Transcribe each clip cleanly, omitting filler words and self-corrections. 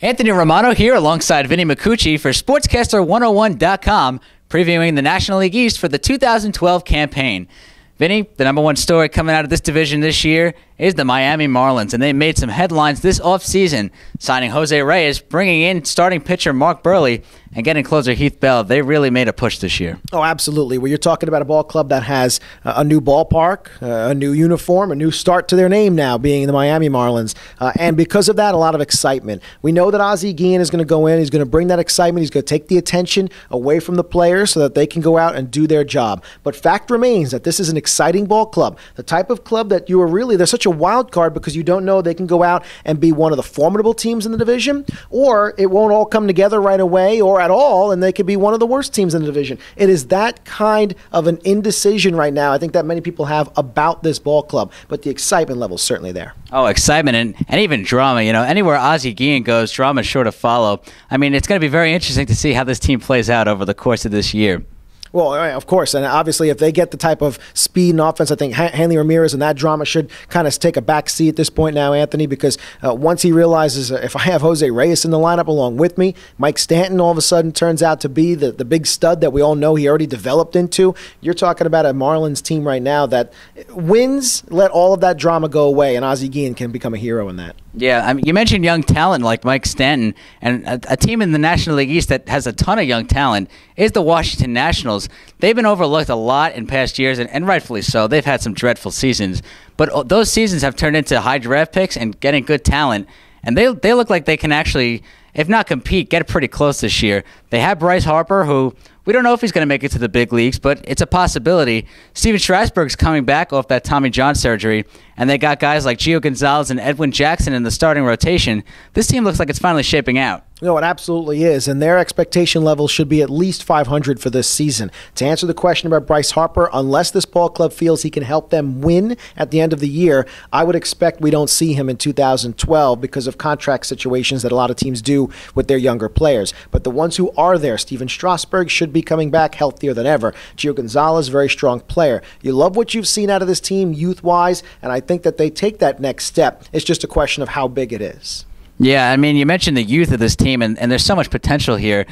Anthony Romano here alongside Vinny Micucci for Sportscaster101.com, previewing the National League East for the 2012 campaign. Vinny, the number one story coming out of this division this year is the Miami Marlins, and they made some headlines this offseason, signing Jose Reyes, bringing in starting pitcher Mark Burley, and getting closer Heath Bell. They really made a push this year. Oh, absolutely. Well, you're talking about a ball club that has a new ballpark, a new uniform, a new start to their name now, being the Miami Marlins. And because of that, a lot of excitement. We know that Ozzie Guillen is going to go in. He's going to bring that excitement. He's going to take the attention away from the players so that they can go out and do their job. But fact remains that this is an exciting ball club, the type of club that you are really, they're such a wild card because you don't know they can go out and be one of the formidable teams in the division, or it won't all come together right away or at all, and they could be one of the worst teams in the division. It is that kind of an indecision right now, I think, that many people have about this ball club, but the excitement level is certainly there. Oh, excitement and even drama. You know, anywhere Ozzie Guillen goes, drama is sure to follow. I mean, it's going to be very interesting to see how this team plays out over the course of this year. Well, of course, and obviously if they get the type of speed and offense, I think Hanley Ramirez and that drama should kind of take a back seat at this point now, Anthony, because once he realizes if I have Jose Reyes in the lineup along with me, Mike Stanton all of a sudden turns out to be the big stud that we all know he already developed into. You're talking about a Marlins team right now that wins, let all of that drama go away, and Ozzie Guillen can become a hero in that. Yeah, I mean, you mentioned young talent like Mike Stanton, and a team in the National League East that has a ton of young talent is the Washington Nationals. They've been overlooked a lot in past years, and rightfully so. They've had some dreadful seasons, but those seasons have turned into high draft picks and getting good talent, and they look like they can actually, if not compete, get pretty close this year. They have Bryce Harper, who we don't know if he's going to make it to the big leagues, but it's a possibility. Steven Strasburg's coming back off that Tommy John surgery, and they got guys like Gio Gonzalez and Edwin Jackson in the starting rotation. This team looks like it's finally shaping out. No, it absolutely is, and their expectation level should be at least 500 for this season. To answer the question about Bryce Harper, unless this ball club feels he can help them win at the end of the year, I would expect we don't see him in 2012 because of contract situations that a lot of teams do with their younger players. But the ones who are there, Steven Strasburg should be coming back healthier than ever. Gio Gonzalez, very strong player. You love what you've seen out of this team youth-wise, and I think that they take that next step. It's just a question of how big it is. Yeah, I mean, you mentioned the youth of this team, and there's so much potential here.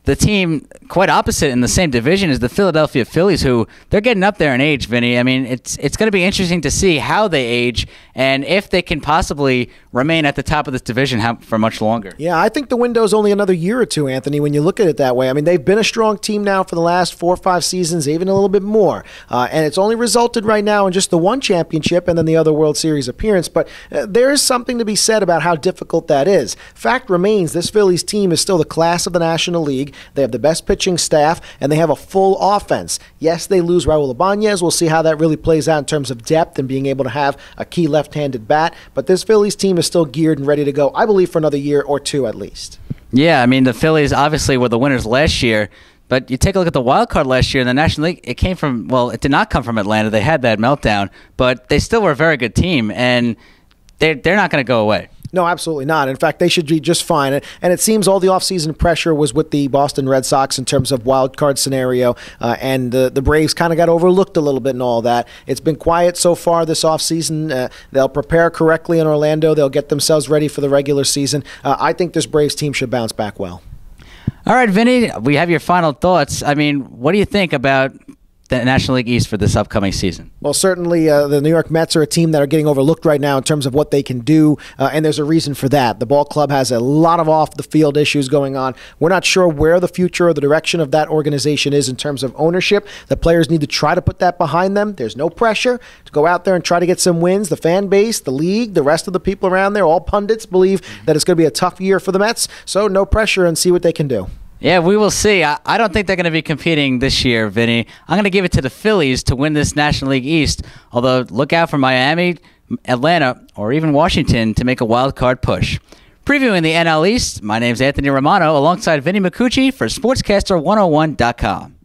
The team quite opposite in the same division is the Philadelphia Phillies, who they're getting up there in age, Vinny. I mean, it's going to be interesting to see how they age and if they can possibly remain at the top of this division for much longer. Yeah, I think the window's only another year or two, Anthony, when you look at it that way. I mean, they've been a strong team now for the last 4 or 5 seasons, even a little bit more. And it's only resulted right now in just the one championship and then the other World Series appearance. But there is something to be said about how difficult that is. Fact remains, this Phillies team is still the class of the National League. They have the best pitching staff, and they have a full offense. Yes, they lose Raul Ibanez. We'll see how that really plays out in terms of depth and being able to have a key left-handed bat. But this Phillies team is still geared and ready to go, I believe, for another year or two at least. Yeah, I mean, the Phillies obviously were the winners last year. But you take a look at the wild card last year in the National League, it came from, well, it did not come from Atlanta. They had that meltdown, but they still were a very good team, and they're not going to go away. No, absolutely not. In fact, they should be just fine. And it seems all the offseason pressure was with the Boston Red Sox in terms of wild card scenario, and the Braves kind of got overlooked a little bit and all that. It's been quiet so far this offseason. They'll prepare correctly in Orlando. They'll get themselves ready for the regular season. I think this Braves team should bounce back well. All right, Vinny, we have your final thoughts. I mean, what do you think about the National League East for this upcoming season? Well, certainly the New York Mets are a team that are getting overlooked right now in terms of what they can do, and there's a reason for that. The ball club has a lot of off-the-field issues going on. We're not sure where the future or the direction of that organization is in terms of ownership. The players need to try to put that behind them. There's no pressure to go out there and try to get some wins. The fan base, the league, the rest of the people around there, all pundits believe that it's going to be a tough year for the Mets, so no pressure and see what they can do. Yeah, we will see. I don't think they're going to be competing this year, Vinny. I'm going to give it to the Phillies to win this National League East, although look out for Miami, Atlanta, or even Washington to make a wild card push. Previewing the NL East, my name's Anthony Romano alongside Vinny Micucci for Sportscaster101.com.